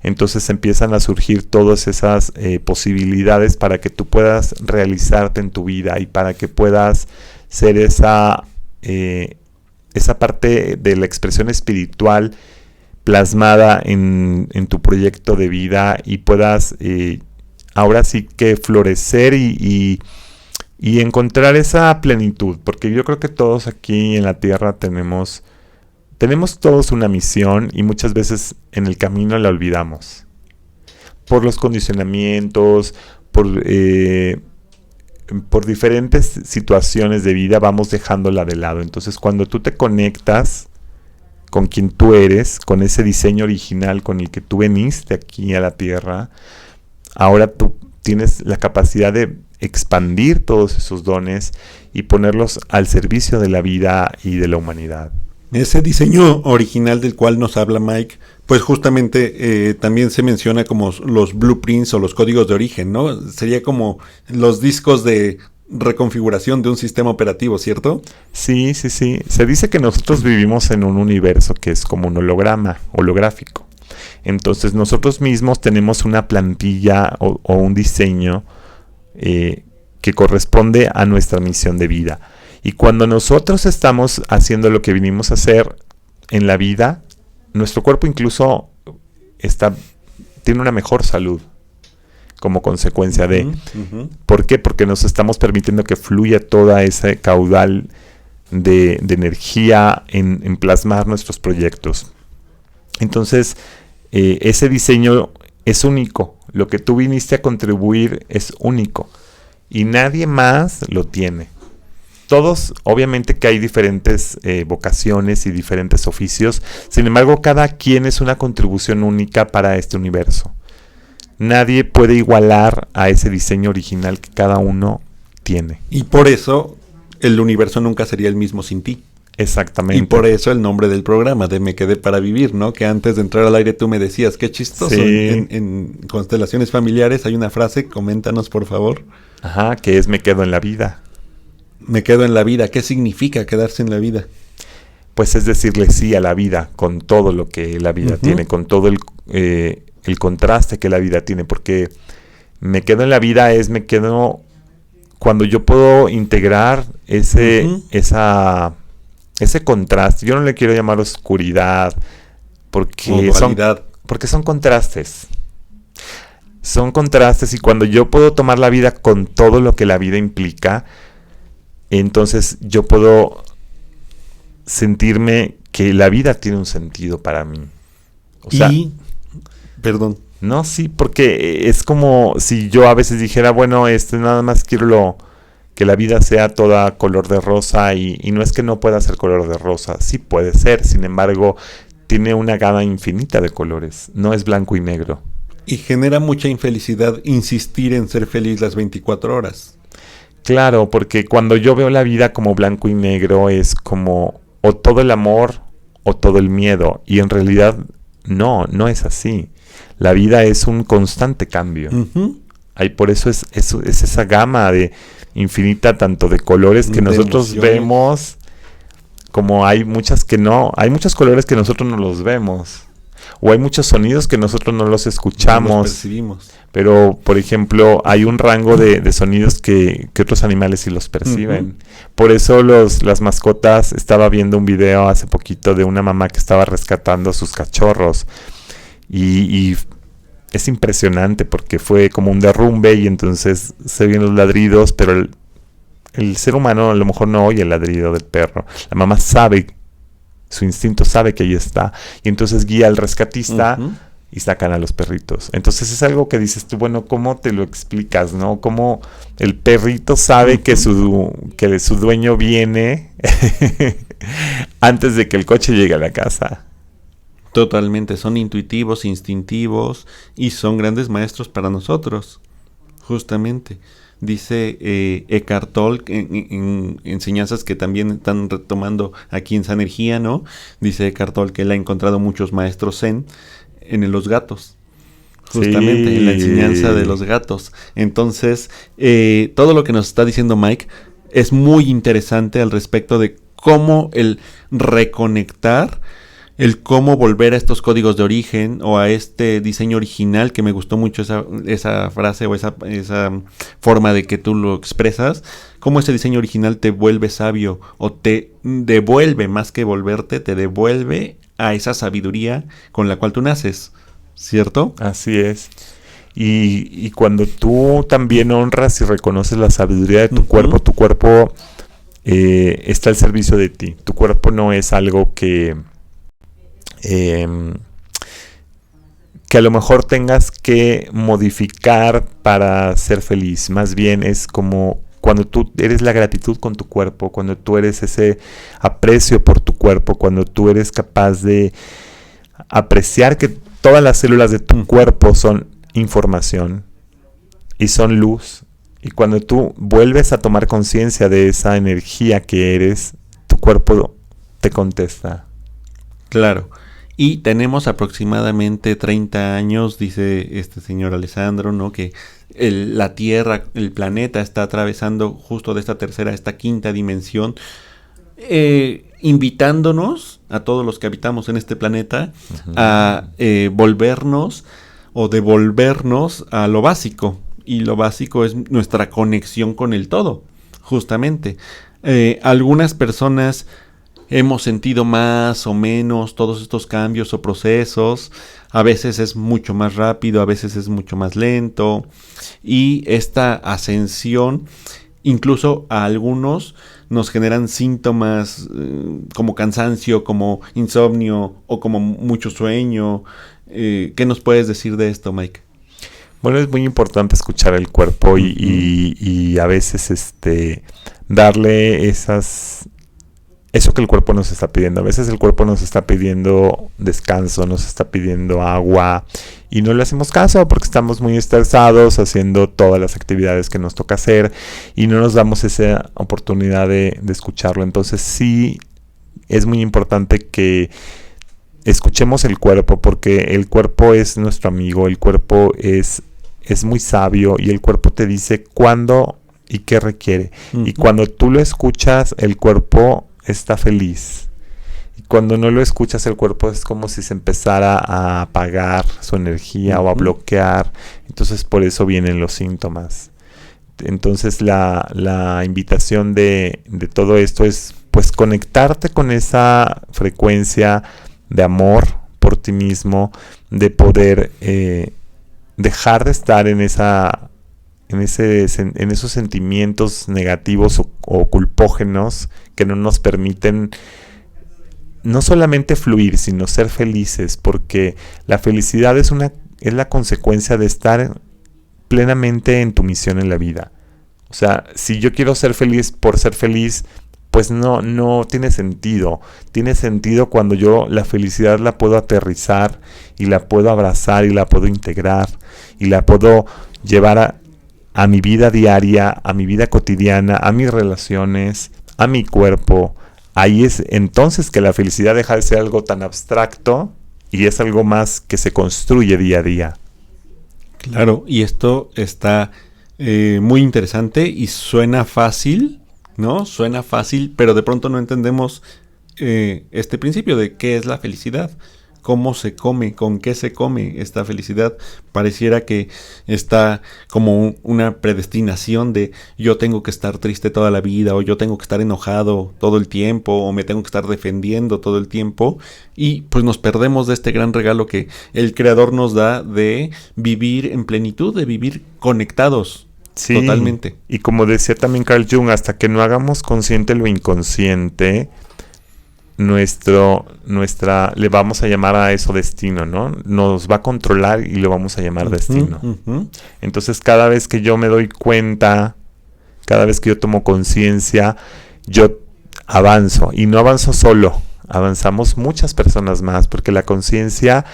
Speaker 2: Entonces empiezan a surgir todas esas posibilidades para que tú puedas realizarte en tu vida y para que puedas ser esa parte de la expresión espiritual plasmada en tu proyecto de vida y puedas ahora sí que florecer y encontrar esa plenitud, porque yo creo que todos aquí en la tierra tenemos todos una misión y muchas veces en el camino la olvidamos por los condicionamientos, por diferentes situaciones de vida vamos dejándola de lado. Entonces cuando tú te conectas con quien tú eres, con ese diseño original con el que tú veniste aquí a la tierra, ahora tú tienes la capacidad de expandir todos esos dones y ponerlos al servicio de la vida y de la humanidad.
Speaker 1: Ese diseño original del cual nos habla Mike, pues justamente también se menciona como los blueprints o los códigos de origen, ¿no? Sería como los discos de reconfiguración de un sistema operativo, ¿cierto?
Speaker 2: Sí. Se dice que nosotros vivimos en un universo que es como un holográfico. Entonces nosotros mismos tenemos una plantilla o un diseño que corresponde a nuestra misión de vida. Y cuando nosotros estamos haciendo lo que vinimos a hacer en la vida, nuestro cuerpo incluso tiene una mejor salud como consecuencia de... ¿Por qué? Porque nos estamos permitiendo que fluya toda ese caudal de energía en plasmar nuestros proyectos. Entonces, ese diseño es único. Lo que tú viniste a contribuir es único. Y nadie más lo tiene. Todos, obviamente que hay diferentes vocaciones y diferentes oficios, sin embargo cada quien es una contribución única para este universo. Nadie puede igualar a ese diseño original que cada uno tiene.
Speaker 1: Y por eso el universo nunca sería el mismo sin ti.
Speaker 2: Exactamente.
Speaker 1: Y por eso el nombre del programa, de Me Quedé Para Vivir, ¿no? Que antes de entrar al aire tú me decías, qué chistoso.
Speaker 2: Sí.
Speaker 1: En Constelaciones Familiares hay una frase, coméntanos por favor.
Speaker 2: Ajá, que es me quedo en la vida.
Speaker 1: Me quedo en la vida. ¿Qué significa quedarse en la vida?
Speaker 2: Pues es decirle sí a la vida, con todo lo que la vida tiene, con todo el contraste que la vida tiene, porque me quedo en la vida me quedo cuando yo puedo integrar ese contraste. Yo no le quiero llamar oscuridad, porque son contrastes. Son contrastes y cuando yo puedo tomar la vida con todo lo que la vida implica, entonces yo puedo sentirme que la vida tiene un sentido para mí. O sea,
Speaker 1: perdón.
Speaker 2: No, sí, porque es como si yo a veces dijera, bueno, nada más quiero que la vida sea toda color de rosa y no es que no pueda ser color de rosa, sí puede ser, sin embargo, tiene una gama infinita de colores, no es blanco y negro.
Speaker 1: Y genera mucha infelicidad insistir en ser feliz las 24 horas.
Speaker 2: Claro, porque cuando yo veo la vida como blanco y negro es como o todo el amor o todo el miedo. Y en realidad no es así. La vida es un constante cambio. Por eso es esa gama de infinita tanto de colores que nosotros vemos, como hay muchas que no. Hay muchos colores que nosotros no los vemos. O hay muchos sonidos que nosotros no los
Speaker 1: No
Speaker 2: escuchamos.
Speaker 1: los percibimos.
Speaker 2: Pero, por ejemplo, hay un rango de sonidos que otros animales sí los perciben. Por eso las mascotas, estaba viendo un video hace poquito de una mamá que estaba rescatando a sus cachorros. Y es impresionante porque fue como un derrumbe y entonces se oyen los ladridos, pero el ser humano a lo mejor no oye el ladrido del perro. La mamá sabe, su instinto sabe que ahí está. Y entonces guía al rescatista y sacan a los perritos. Entonces es algo que dices tú, bueno, ¿cómo te lo explicas, no? ¿Cómo el perrito sabe que su dueño viene antes de que el coche llegue a la casa?
Speaker 1: Totalmente, son intuitivos, instintivos y son grandes maestros para nosotros, justamente. Dice Eckhart Tolle en enseñanzas que también están retomando aquí en Sanergia, ¿no? Dice Eckhart Tolle que él ha encontrado muchos maestros zen en los gatos, justamente en la enseñanza de los gatos. Entonces, todo lo que nos está diciendo Mike es muy interesante al respecto de cómo el reconectar, el cómo volver a estos códigos de origen o a este diseño original, que me gustó mucho esa frase o esa forma de que tú lo expresas, cómo ese diseño original te vuelve sabio o te devuelve, más que volverte, te devuelve a esa sabiduría con la cual tú naces, ¿cierto?
Speaker 2: Así es. Y cuando tú también honras y reconoces la sabiduría de tu cuerpo está al servicio de ti. Tu cuerpo no es algo que a lo mejor tengas que modificar para ser feliz. Más bien es como cuando tú eres la gratitud con tu cuerpo, cuando tú eres ese aprecio por tu cuerpo, cuando tú eres capaz de apreciar que todas las células de tu cuerpo son información y son luz. Y cuando tú vuelves a tomar conciencia de esa energía que eres, tu cuerpo te contesta.
Speaker 1: Claro. Y tenemos aproximadamente 30 años, dice este señor Alessandro, ¿no? Que la Tierra, el planeta, está atravesando justo de esta quinta dimensión, invitándonos a todos los que habitamos en este planeta a volvernos o devolvernos a lo básico. Y lo básico es nuestra conexión con el todo, justamente. Algunas personas hemos sentido más o menos todos estos cambios o procesos. A veces es mucho más rápido, a veces es mucho más lento. Y esta ascensión, incluso a algunos nos generan síntomas como cansancio, como insomnio o como mucho sueño. ¿Qué nos puedes decir de esto, Mike?
Speaker 2: Bueno, es muy importante escuchar el cuerpo y a veces darle eso que el cuerpo nos está pidiendo. A veces el cuerpo nos está pidiendo descanso, nos está pidiendo agua y no le hacemos caso porque estamos muy estresados haciendo todas las actividades que nos toca hacer y no nos damos esa oportunidad de escucharlo. Entonces sí es muy importante que escuchemos el cuerpo porque el cuerpo es nuestro amigo, el cuerpo es muy sabio y el cuerpo te dice cuándo y qué requiere. Y cuando tú lo escuchas, el cuerpo está feliz. Y cuando no lo escuchas, el cuerpo es como si se empezara a apagar su energía o a bloquear. Entonces por eso vienen los síntomas. Entonces la invitación de todo esto es pues conectarte con esa frecuencia de amor por ti mismo, de poder dejar de estar en esos sentimientos negativos o culpógenos que no nos permiten no solamente fluir, sino ser felices, porque la felicidad es la consecuencia de estar plenamente en tu misión en la vida. O sea, si yo quiero ser feliz por ser feliz, pues no tiene sentido. Tiene sentido cuando yo la felicidad la puedo aterrizar y la puedo abrazar y la puedo integrar y la puedo llevar a mi vida diaria, a mi vida cotidiana, a mis relaciones, a mi cuerpo. Ahí es entonces que la felicidad deja de ser algo tan abstracto y es algo más que se construye día a día.
Speaker 1: Claro, y esto está muy interesante y suena fácil, ¿no? Suena fácil, pero de pronto no entendemos este principio de qué es la felicidad. cómo se come, con qué se come esta felicidad. Pareciera que está como una predestinación de yo tengo que estar triste toda la vida, o yo tengo que estar enojado todo el tiempo, o me tengo que estar defendiendo todo el tiempo, y pues nos perdemos de este gran regalo que el Creador nos da de vivir en plenitud, de vivir conectados. Sí, totalmente.
Speaker 2: Y como decía también Carl Jung, hasta que no hagamos consciente lo inconsciente, le vamos a llamar a eso destino, ¿no? Nos va a controlar y lo vamos a llamar destino. Entonces, cada vez que yo me doy cuenta, cada vez que yo tomo conciencia, yo avanzo. Y no avanzo solo, avanzamos muchas personas más, porque la conciencia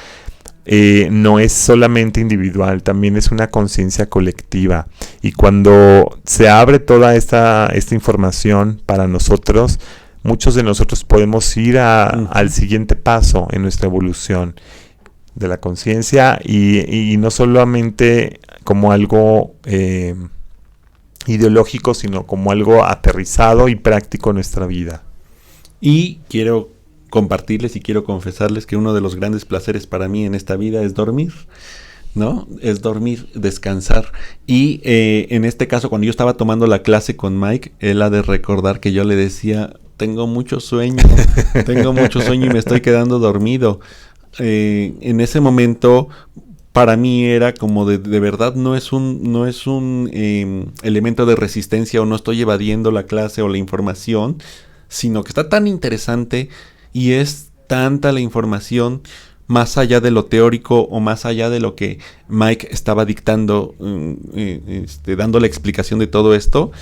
Speaker 2: no es solamente individual, también es una conciencia colectiva. Y cuando se abre toda esta información para nosotros, muchos de nosotros podemos ir al siguiente paso en nuestra evolución de la conciencia y no solamente como algo ideológico, sino como algo aterrizado y práctico en nuestra vida.
Speaker 1: Y quiero compartirles y quiero confesarles que uno de los grandes placeres para mí en esta vida es dormir, ¿no? Es dormir, descansar. Y en este caso, cuando yo estaba tomando la clase con Mike, él ha de recordar que yo le decía, tengo mucho sueño y me estoy quedando dormido. En ese momento, para mí era como de verdad no es un elemento de resistencia, o no estoy evadiendo la clase o la información, sino que está tan interesante y es tanta la información más allá de lo teórico o más allá de lo que Mike estaba dictando, dando la explicación de todo esto,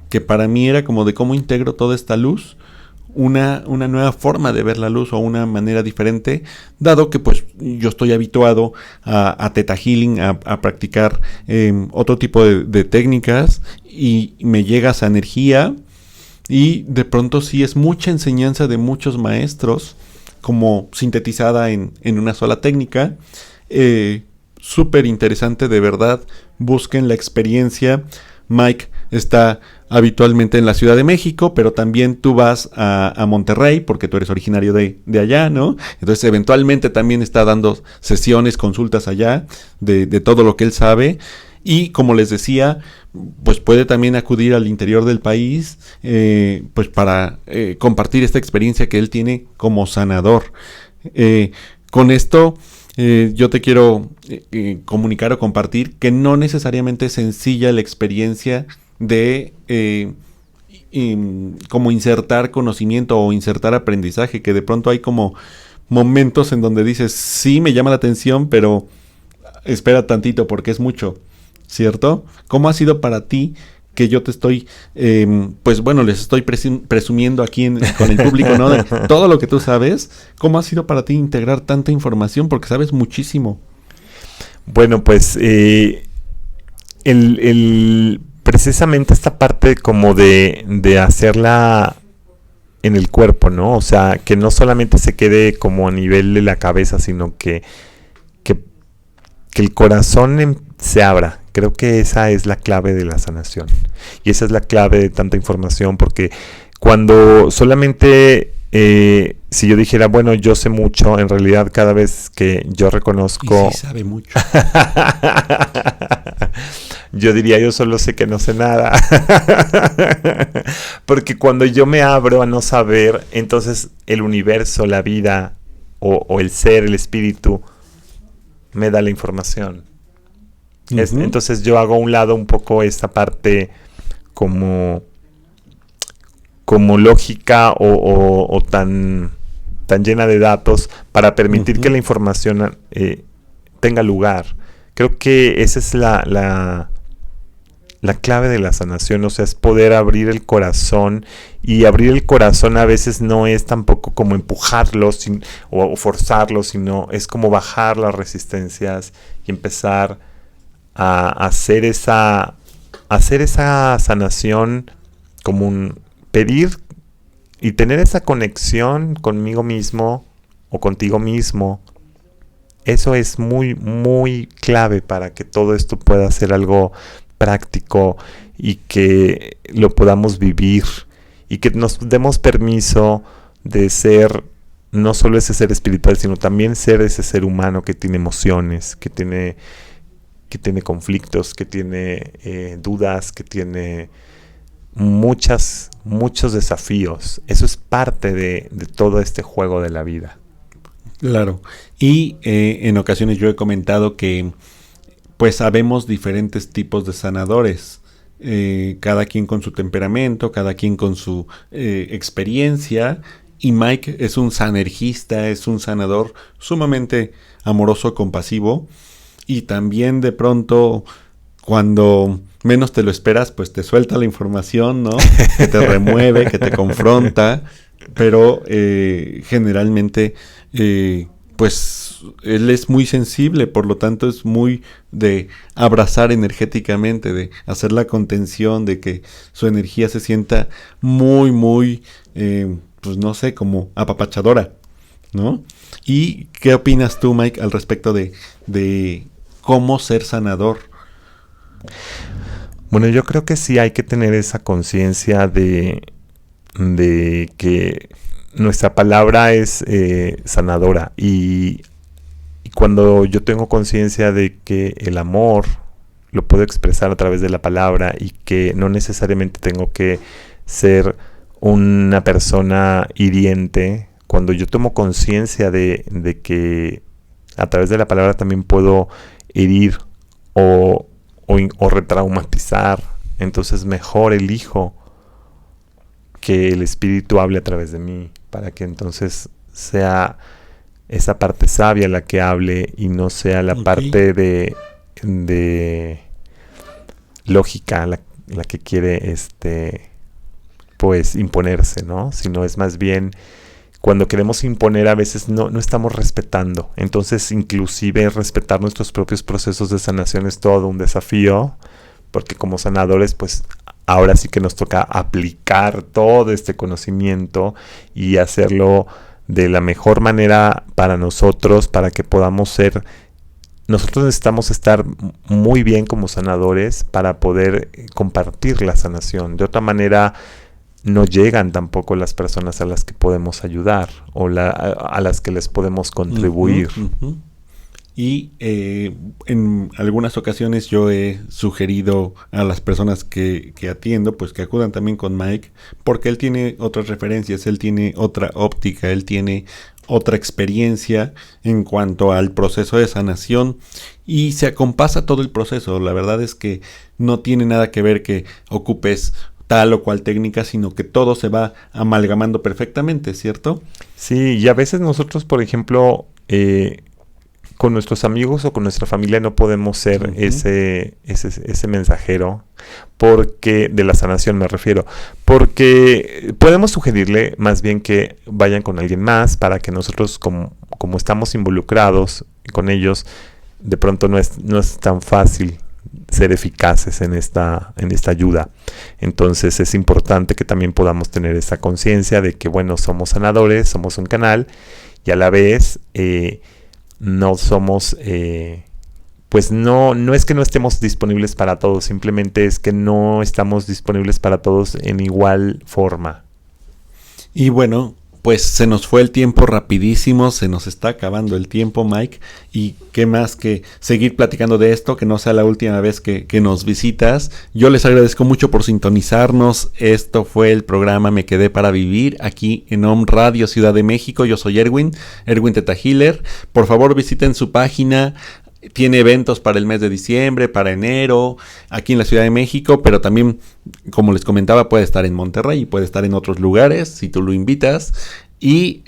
Speaker 1: que para mí era como de cómo integro toda esta luz, una nueva forma de ver la luz o una manera diferente, dado que pues yo estoy habituado a Theta Healing, a practicar otro tipo de técnicas, y me llega esa energía y de pronto sí es mucha enseñanza de muchos maestros como sintetizada en una sola técnica. Súper interesante, de verdad, busquen la experiencia. Mike está habitualmente en la Ciudad de México, pero también tú vas a Monterrey porque tú eres originario de allá, ¿no? Entonces eventualmente también está dando sesiones, consultas allá de todo lo que él sabe. Y como les decía, pues puede también acudir al interior del país pues para compartir esta experiencia que él tiene como sanador. Con esto yo te quiero comunicar o compartir que no necesariamente es sencilla la experiencia de como insertar conocimiento o insertar aprendizaje, que de pronto hay como momentos en donde dices, sí, me llama la atención, pero espera tantito porque es mucho, ¿cierto? ¿Cómo ha sido para ti que yo te estoy, pues bueno, les estoy presumiendo aquí con el público, ¿no? De todo lo que tú sabes? ¿Cómo ha sido para ti integrar tanta información? Porque sabes muchísimo.
Speaker 2: Bueno, pues precisamente esta parte como de hacerla en el cuerpo, ¿no? O sea, que no solamente se quede como a nivel de la cabeza, sino que el corazón se abra. Creo que esa es la clave de la sanación. Y esa es la clave de tanta información, porque cuando solamente, si yo dijera, bueno, yo sé mucho, en realidad cada vez que yo reconozco...
Speaker 1: Y sí sabe mucho.
Speaker 2: Yo diría, yo solo sé que no sé nada. Porque cuando yo me abro a no saber, entonces el universo, la vida, o el ser, el espíritu, me da la información. Uh-huh. Entonces yo hago a un lado un poco esta parte como lógica o tan llena de datos para permitir uh-huh. que la información tenga lugar. Creo que esa es la clave de la sanación, o sea, es poder abrir el corazón, y abrir el corazón a veces no es tampoco como empujarlo o forzarlo, sino es como bajar las resistencias y empezar a hacer esa sanación, como pedir y tener esa conexión conmigo mismo o contigo mismo. Eso es muy, muy clave para que todo esto pueda ser algo práctico y que lo podamos vivir y que nos demos permiso de ser no solo ese ser espiritual, sino también ser ese ser humano que tiene emociones, que tiene conflictos, que tiene dudas, que tiene muchos desafíos. Eso es parte de todo este juego de la vida.
Speaker 1: Claro. Y en ocasiones yo he comentado que pues habemos diferentes tipos de sanadores. Cada quien con su temperamento, cada quien con su experiencia. Y Mike es un sanergista, es un sanador sumamente amoroso, compasivo. Y también de pronto, cuando menos te lo esperas, pues te suelta la información, ¿no? Que te remueve, que te confronta. Pero generalmente, pues él es muy sensible, por lo tanto es muy de abrazar energéticamente, de hacer la contención, de que su energía se sienta muy, muy, pues no sé, como apapachadora, ¿no? ¿Y qué opinas tú, Mike, al respecto de cómo ser sanador?
Speaker 2: Bueno, yo creo que sí hay que tener esa conciencia de que nuestra palabra es sanadora, y cuando yo tengo conciencia de que el amor lo puedo expresar a través de la palabra y que no necesariamente tengo que ser una persona hiriente, cuando yo tomo conciencia de que a través de la palabra también puedo herir o retraumatizar, entonces mejor elijo que el espíritu hable a través de mí, para que entonces sea esa parte sabia la que hable y no sea la parte de lógica la que quiere pues imponerse, ¿no? Sino es más bien cuando queremos imponer, a veces no estamos respetando. Entonces, inclusive respetar nuestros propios procesos de sanación es todo un desafío, porque como sanadores, pues ahora sí que nos toca aplicar todo este conocimiento y hacerlo de la mejor manera para nosotros, para que podamos ser. Nosotros necesitamos estar muy bien como sanadores para poder compartir la sanación. De otra manera, no llegan tampoco las personas a las que podemos ayudar o a las que les podemos contribuir.
Speaker 1: Y en algunas ocasiones yo he sugerido a las personas que atiendo, pues que acudan también con Mike, porque él tiene otras referencias, él tiene otra óptica, él tiene otra experiencia en cuanto al proceso de sanación y se acompasa todo el proceso. La verdad es que no tiene nada que ver que ocupes tal o cual técnica, sino que todo se va amalgamando perfectamente, ¿cierto?
Speaker 2: Sí, y a veces nosotros, por ejemplo, con nuestros amigos o con nuestra familia no podemos ser ese mensajero, porque de la sanación me refiero, porque podemos sugerirle más bien que vayan con alguien más para que nosotros, como estamos involucrados con ellos, de pronto no es tan fácil ser eficaces en esta ayuda. Entonces es importante que también podamos tener esa conciencia de que, bueno, somos sanadores, somos un canal, y a la vez no somos, pues no es que no estemos disponibles para todos, simplemente es que no estamos disponibles para todos en igual forma.
Speaker 1: Y bueno, pues se nos fue el tiempo rapidísimo, se nos está acabando el tiempo, Mike, y qué más que seguir platicando de esto, que no sea la última vez que nos visitas. Yo les agradezco mucho por sintonizarnos. Esto fue el programa Me Quedé para Vivir, aquí en Om Radio Ciudad de México. Yo soy Erwin Theta Healer. Por favor, visiten su página. Tiene eventos para el mes de diciembre, para enero, aquí en la Ciudad de México, pero también, como les comentaba, puede estar en Monterrey y puede estar en otros lugares si tú lo invitas. Y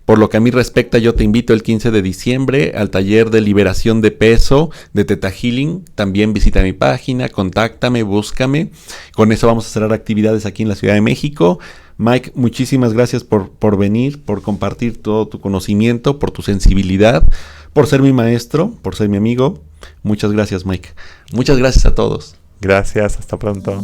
Speaker 1: por lo que a mí respecta, yo te invito el 15 de diciembre al taller de liberación de peso de Theta Healing. También visita mi página, contáctame, búscame. Con eso vamos a cerrar actividades aquí en la Ciudad de México. Mike, muchísimas gracias por venir, por compartir todo tu conocimiento, por tu sensibilidad, por ser mi maestro, por ser mi amigo. Muchas gracias, Mike. Muchas gracias a todos.
Speaker 2: Gracias, hasta pronto.